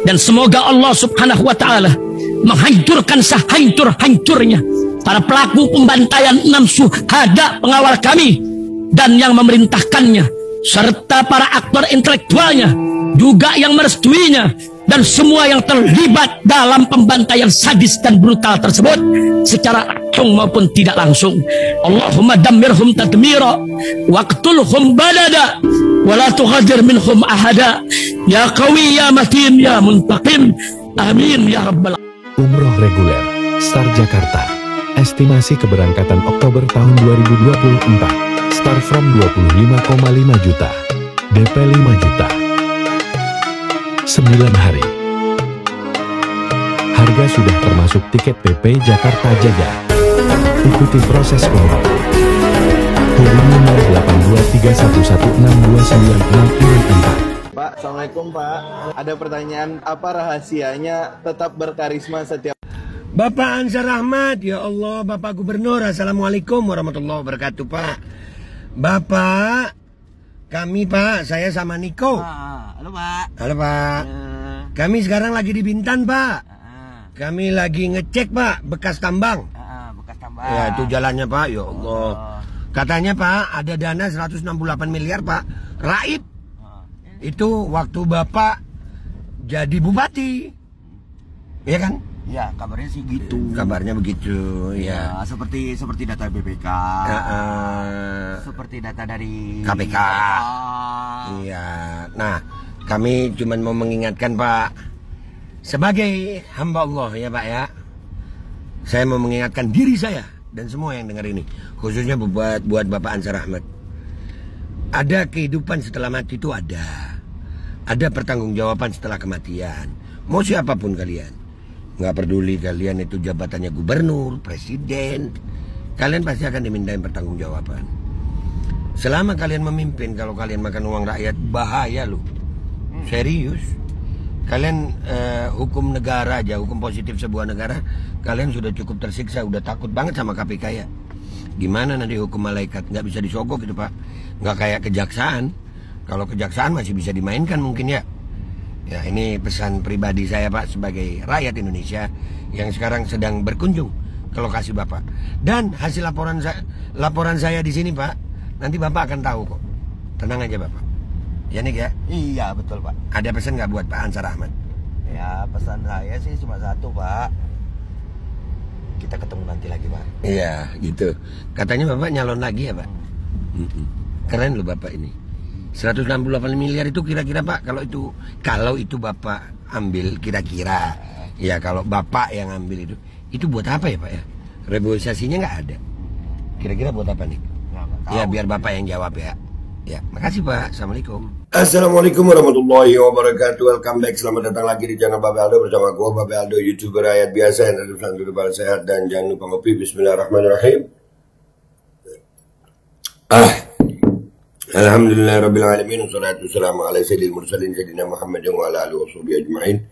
Dan semoga Allah subhanahu wa ta'ala menghancurkan sehancur-hancurnya para pelaku pembantaian 6 syuhada pengawal kami dan yang memerintahkannya, serta para aktor intelektualnya juga yang merestuinya, dan semua yang terlibat dalam pembantaian sadis dan brutal tersebut secara langsung maupun tidak langsung. Allahumma dammirhum tadmira waqtulhum balada wala tughadir minhum ahada ya qawi ya matin ya muntaqim amin ya rabbal. Umroh reguler Star Jakarta. Estimasi keberangkatan Oktober tahun 2024. Start from 25,5 juta. DP 5 juta. 9 hari. Harga sudah termasuk tiket PP Jakarta Jaga. Ikuti proses umroh. Hubungi 082311629664. Pak, Assalamualaikum Pak. Ada pertanyaan, apa rahasianya tetap berkarisma setiap... Bapak Ansar Ahmad, ya Allah, Bapak Gubernur, Assalamualaikum warahmatullahi wabarakatuh Pak. Bapak, kami Pak, saya sama Niko. Halo Pak. Halo Pak. Kami sekarang lagi di Bintan Pak. Kami lagi ngecek Pak, bekas tambang. Bekas tambang. Ya itu jalannya Pak, ya Allah. Katanya Pak, ada dana 168 miliar Pak, raib. Itu waktu Bapak jadi bupati. Iya kan? Ya, kabarnya sih gitu. Kabarnya begitu, ya. Seperti data BPK. Seperti data dari KPK. Iya. Nah, kami cuma mau mengingatkan Pak, sebagai hamba Allah ya Pak ya, saya mau mengingatkan diri saya dan semua yang dengar ini, khususnya buat Bapak Ansar Ahmad. Ada kehidupan setelah mati itu ada pertanggungjawaban setelah kematian. Mau siapapun kalian, nggak peduli kalian itu jabatannya gubernur, presiden, kalian pasti akan dimintain pertanggungjawaban. Selama kalian memimpin, kalau kalian makan uang rakyat, bahaya loh. Serius. Kalian hukum negara aja, hukum positif sebuah negara, kalian sudah cukup tersiksa, udah takut banget sama KPK ya. Gimana nanti hukum malaikat? Nggak bisa disogok gitu Pak. Nggak kayak kejaksaan. Kalau kejaksaan masih bisa dimainkan mungkin ya. Ya ini pesan pribadi saya Pak sebagai rakyat Indonesia yang sekarang sedang berkunjung ke lokasi Bapak. Dan hasil laporan saya di sini Pak, nanti Bapak akan tahu kok. Tenang aja Bapak. Ya Nik ya? Iya betul Pak. Ada pesan nggak buat Pak Ansar Ahmad? Ya pesan saya sih cuma satu Pak. Kita ketemu nanti lagi Pak. Iya gitu. Katanya Bapak nyalon lagi ya Pak? Keren loh Bapak ini. 168 miliar itu kira-kira Pak, kalau itu Bapak ambil kira-kira, ya kalau Bapak yang ambil itu buat apa ya Pak ya? Reboisasinya nggak ada. Kira-kira buat apa nih? Ya biar Bapak yang jawab ya. Ya, makasih Pak. Assalamualaikum. Assalamualaikum warahmatullahi wabarakatuh. Welcome back. Selamat datang lagi di channel Babe Aldo bersama gue Babe Aldo, YouTuber rakyat biasa yang hidup selalu depan sehat dan jangan lupa ngopi. Bismillahirrahmanirrahim. Alhamdulillah rabbil alamin, wassalatu wassalamu ala sayyidil mursalin sayyidina Muhammadin wa ala alihi washabihi ajma'in.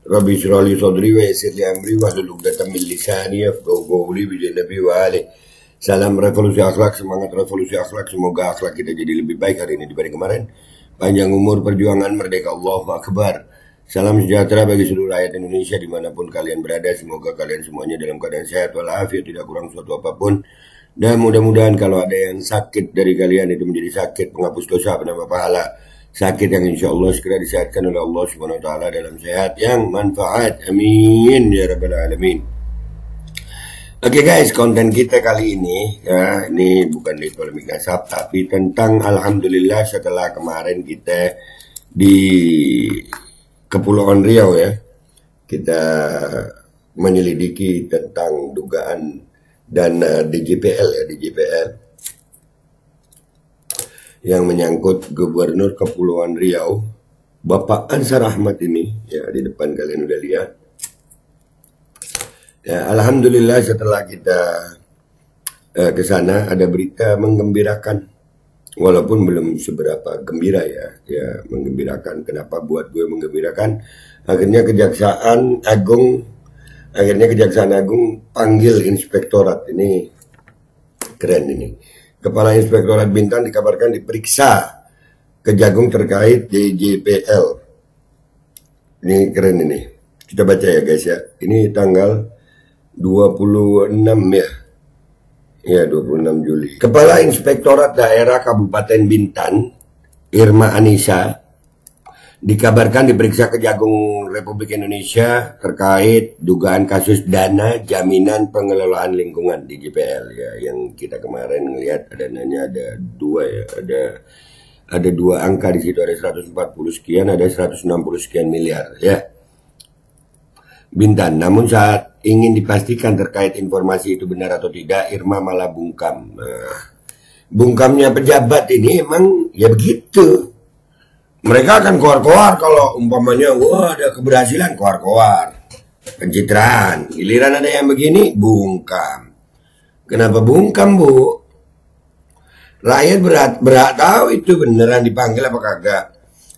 Rabbi shrah li sadri wa yassir li amri wahlul 'uqdatam min lisani yafqahu qawli bi nabi wa alihi. Salam revolusi akhlak, semangat revolusi akhlak. Semoga akhlak kita jadi lebih baik hari ini dibanding kemarin. Panjang umur, perjuangan, merdeka, Allahu Akbar. Salam sejahtera bagi seluruh rakyat Indonesia dimanapun kalian berada. Semoga kalian semuanya dalam keadaan sehat walafiat, tidak kurang suatu apapun. Dan mudah-mudahan kalau ada yang sakit dari kalian itu menjadi sakit penghapus dosa, penambah pahala. Sakit yang insya Allah segera disehatkan oleh Allah Subhanahu Wa Taala dalam sehat yang manfaat. Amin ya rabbal alamin. Oke guys, konten kita kali ini ya, ini bukan di polemik gasap, tapi tentang alhamdulillah setelah kemarin kita di Kepulauan Riau ya, kita menyelidiki tentang dugaan dana DJPL ya, DJPL yang menyangkut Gubernur Kepulauan Riau Bapak Ansar Ahmad ini ya, di depan kalian udah lihat. Ya, alhamdulillah setelah kita ke sana ada berita menggembirakan, walaupun belum seberapa gembira ya menggembirakan. Kenapa buat gue menggembirakan? Akhirnya Kejaksaan Agung panggil inspektorat. Ini keren ini. Kepala Inspektorat Bintan dikabarkan diperiksa Kejagung terkait DJPL. Ini keren ini. Kita baca ya guys ya. Ini tanggal 26 ya. Ya 26 Juli. Kepala Inspektorat Daerah Kabupaten Bintan, Irma Anissa, dikabarkan diperiksa Kejagung Republik Indonesia terkait dugaan kasus dana jaminan pengelolaan lingkungan di JPL ya, yang kita kemarin lihat dananya ada dua ya, ada dua angka di situ, ada 140 sekian, ada 160 sekian miliar ya. Bintan. Namun saat ingin dipastikan terkait informasi itu benar atau tidak, Irma malah bungkam. Nah, bungkamnya pejabat ini emang ya begitu. Mereka akan keluar-keluar kalau umpamanya wah ada keberhasilan, keluar-keluar pencitraan. Giliran ada yang begini, bungkam. Kenapa bungkam, Bu? Rakyat berhak tahu itu beneran dipanggil apa kagak.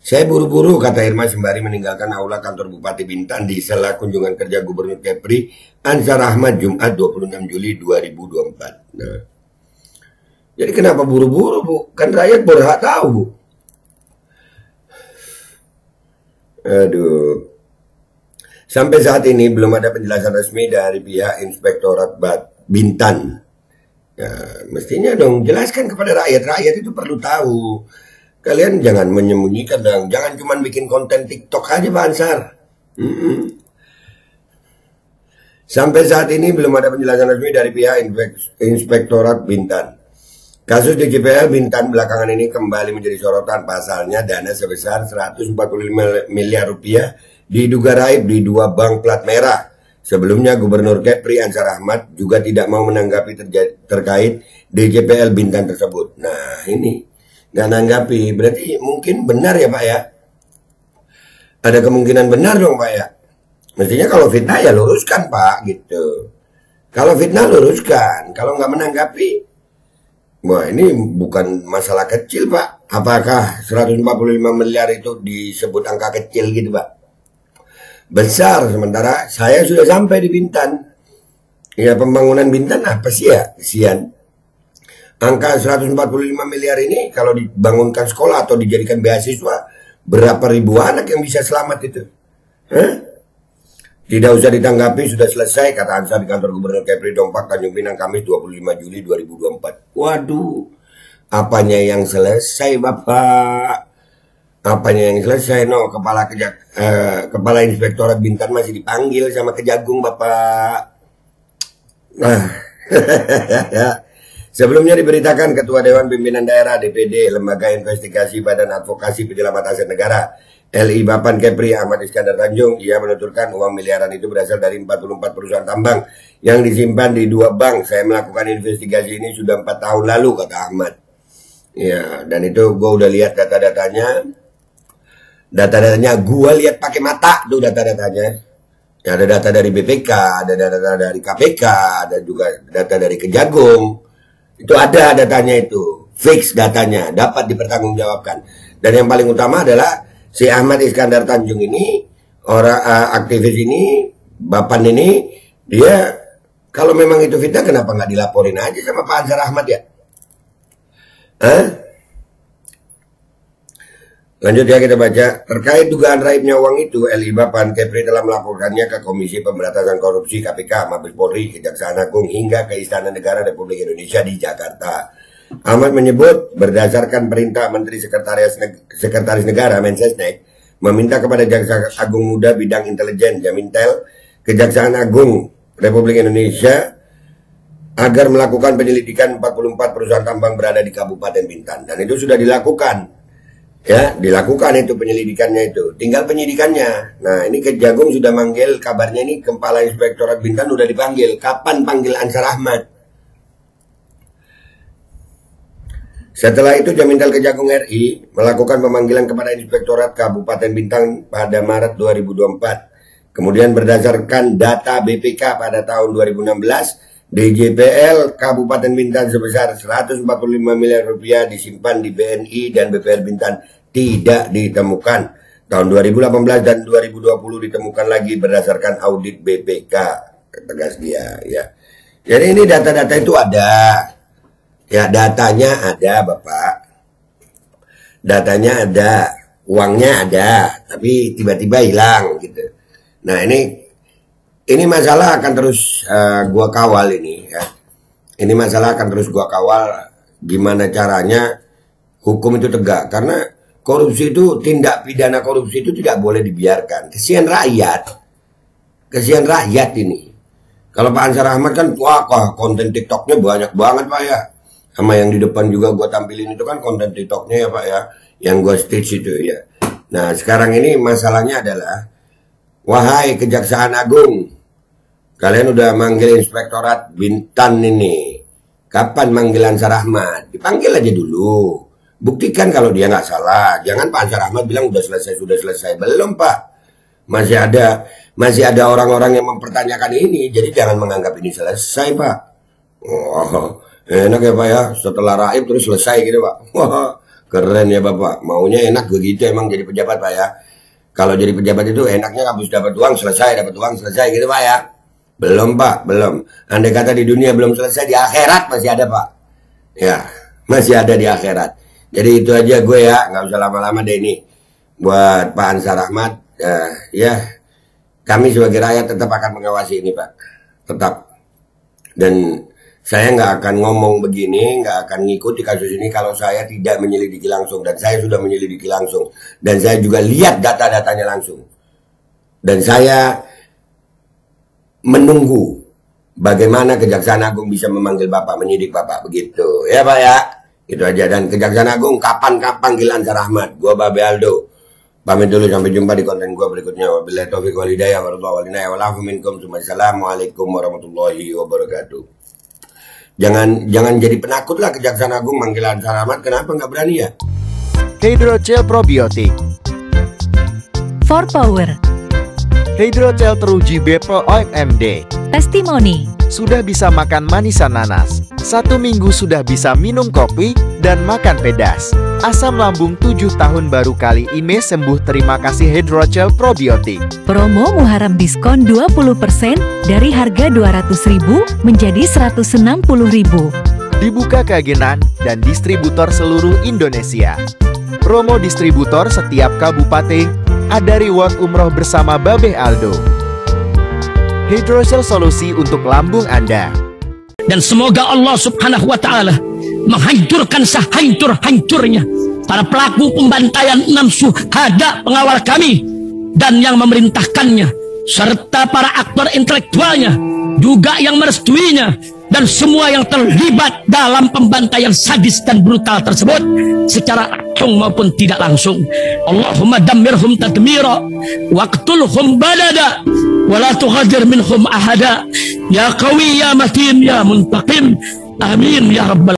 Saya buru-buru, kata Irma sembari meninggalkan aula kantor Bupati Bintan di sela kunjungan kerja Gubernur Kepri Ansar Ahmad Jumat 26 Juli 2024. Nah, jadi kenapa buru-buru, Bu? Kan rakyat berhak tahu, Bu. Aduh. Sampai saat ini belum ada penjelasan resmi dari pihak Inspektorat Bintan. Ya, mestinya dong jelaskan kepada rakyat. Rakyat itu perlu tahu. Kalian jangan menyembunyikan dong. Jangan cuma bikin konten TikTok aja, Pak Ansar. Sampai saat ini belum ada penjelasan resmi dari pihak Inspektorat Bintan. Kasus di JPL Bintan belakangan ini kembali menjadi sorotan. Pasalnya dana sebesar 145 miliar rupiah diduga raib di dua bank plat merah. Sebelumnya Gubernur Kepri Ansar Ahmad juga tidak mau menanggapi terkait DJPL Bintan tersebut. Nah ini nggak nanggapi, berarti mungkin benar ya Pak ya? Ada kemungkinan benar dong Pak ya? Mestinya kalau fitnah ya luruskan Pak gitu. Kalau fitnah luruskan, kalau nggak menanggapi. Wah ini bukan masalah kecil Pak. Apakah 145 miliar itu disebut angka kecil gitu Pak? Besar, sementara saya sudah sampai di Bintan. Ya pembangunan Bintan apa sih ya? Kesian. Angka 145 miliar ini kalau dibangunkan sekolah atau dijadikan beasiswa, berapa ribu anak yang bisa selamat itu? Hah? Tidak usah ditanggapi, sudah selesai, kata Ansar di kantor Gubernur Kepri Dompak, Tanjung Pinang, Kamis 25 Juli 2024. Waduh, apanya yang selesai Bapak? Apanya yang selesai? No, Kepala Inspektorat Bintan masih dipanggil sama Kejagung Bapak. Nah, sebelumnya diberitakan Ketua Dewan Pimpinan Daerah DPD Lembaga Investigasi Badan Advokasi Penyelamat Aset Negara LI Bapan Kepri Ahmad Iskandar Tanjung, ia menuturkan uang miliaran itu berasal dari 44 perusahaan tambang yang disimpan di dua bank. Saya melakukan investigasi ini sudah 4 tahun lalu, kata Ahmad. Ya, dan itu gue udah lihat data-datanya. Data-datanya gue lihat pakai mata tuh data-datanya. Ya, ada data dari BPK, ada data dari KPK, ada juga data dari Kejagung. Itu ada datanya itu, fix datanya, dapat dipertanggungjawabkan. Dan yang paling utama adalah si Ahmad Iskandar Tanjung ini, orang aktivis ini, Bapan ini, dia kalau memang itu fitnah kenapa nggak dilaporin aja sama Pak Ansar Ahmad ya? Lanjut ya kita baca. Terkait dugaan raibnya uang itu, LI Bapan Kepri telah melaporkannya ke Komisi Pemberantasan Korupsi KPK, Mabes Polri, Kejaksaan Agung hingga ke Istana Negara Republik Indonesia di Jakarta. Ahmad menyebut berdasarkan perintah Menteri Sekretaris Negara Mensesnek meminta kepada Jaksa Agung Muda Bidang Intelijen Jamintel Kejaksaan Agung Republik Indonesia agar melakukan penyelidikan 44 perusahaan tambang berada di Kabupaten Bintan, dan itu sudah dilakukan. Ya, dilakukan itu penyelidikannya itu. Tinggal penyidikannya. Nah, ini Kejagung sudah manggil, kabarnya ini Kepala Inspektorat Bintan sudah dipanggil. Kapan panggil Ansar Ahmad? Setelah itu Jamintel Kejagung RI melakukan pemanggilan kepada Inspektorat Kabupaten Bintan pada Maret 2024. Kemudian berdasarkan data BPK pada tahun 2016, DJPL Kabupaten Bintan sebesar 145 miliar rupiah disimpan di BNI dan BPL Bintan tidak ditemukan. Tahun 2018 dan 2020 ditemukan lagi berdasarkan audit BPK, tegas dia ya. Jadi ini data-data itu ada. Ya, datanya ada Bapak. Datanya ada. uangnya ada, tapi tiba-tiba hilang gitu. Nah ini masalah akan terus gua kawal ini ya. Ini masalah akan terus gua kawal gimana caranya hukum itu tegak, karena korupsi itu, tindak pidana korupsi itu tidak boleh dibiarkan. Kesian rakyat ini. Kalau Pak Ansar Ahmad kan wah konten TikToknya banyak banget Pak ya. Sama yang di depan juga gua tampilin itu kan konten TikToknya ya Pak ya, yang gua stage itu ya. Nah sekarang ini masalahnya adalah, wahai Kejaksaan Agung, kalian udah manggil Inspektorat Bintan ini, kapan manggil Ansar Ahmad? Dipanggil aja dulu, buktikan kalau dia nggak salah. Jangan Pak Ansar Ahmad bilang udah selesai. Belum Pak, masih ada orang-orang yang mempertanyakan ini. Jadi jangan menganggap ini selesai Pak. Oh, enak ya Pak ya, setelah raib terus selesai gitu Pak. Wah, keren ya Bapak, maunya enak begitu emang jadi pejabat Pak ya. Kalau jadi pejabat itu enaknya habis dapat uang selesai gitu Pak ya. Belum Pak, belum. Andai kata di dunia belum selesai, di akhirat masih ada Pak. Ya, masih ada di akhirat. Jadi itu aja gue ya, nggak usah lama-lama deh ini. Buat Pak Ansar Ahmad, ya kami sebagai rakyat tetap akan mengawasi ini Pak. Tetap. Dan saya nggak akan ngomong begini, nggak akan ngikuti kasus ini kalau saya tidak menyelidiki langsung. Dan saya sudah menyelidiki langsung. Dan saya juga lihat data-datanya langsung. Dan saya menunggu bagaimana Kejaksaan Agung bisa memanggil Bapak, menyidik Bapak, begitu. Ya Pak ya, itu aja. Dan Kejaksaan Agung kapan panggil Ansar Ahmad? Gua Babe Aldo pamit dulu, sampai jumpa di konten gua berikutnya. Wabillahi taufiq wal hidayah, wassalamualaikum warahmatullahi wabarakatuh. Jangan jadi penakut lah Kejaksaan Agung manggil Ansar Ahmad. Kenapa nggak berani ya? Hydrogel Probiotik. For Power. Hydrogel teruji BPOM OMD. Testimoni. Sudah bisa makan manisan nanas. 1 minggu sudah bisa minum kopi dan makan pedas. Asam lambung 7 tahun baru kali ini sembuh. Terima kasih Hydrogel Probiotik. Promo Muharram diskon 20% dari harga 200.000 menjadi 160.000. Dibuka keagenan dan distributor seluruh Indonesia. Promo distributor setiap kabupaten. Ada reward umroh bersama Babe Aldo. Hydrogel solusi untuk lambung Anda. Dan semoga Allah Subhanahu wa Ta'ala menghancurkan sehancur-hancurnya para pelaku pembantaian 6 syuhada pengawal kami dan yang memerintahkannya, serta para aktor intelektualnya juga yang merestuinya, dan semua yang terlibat dalam pembantaian sadis dan brutal tersebut secara langsung maupun tidak langsung. Allahumma dammirhum tadmira waqtulhum badada wala tughadir minhum ahada ya qawi ya matin ya muntaqim. Amin ya rabbal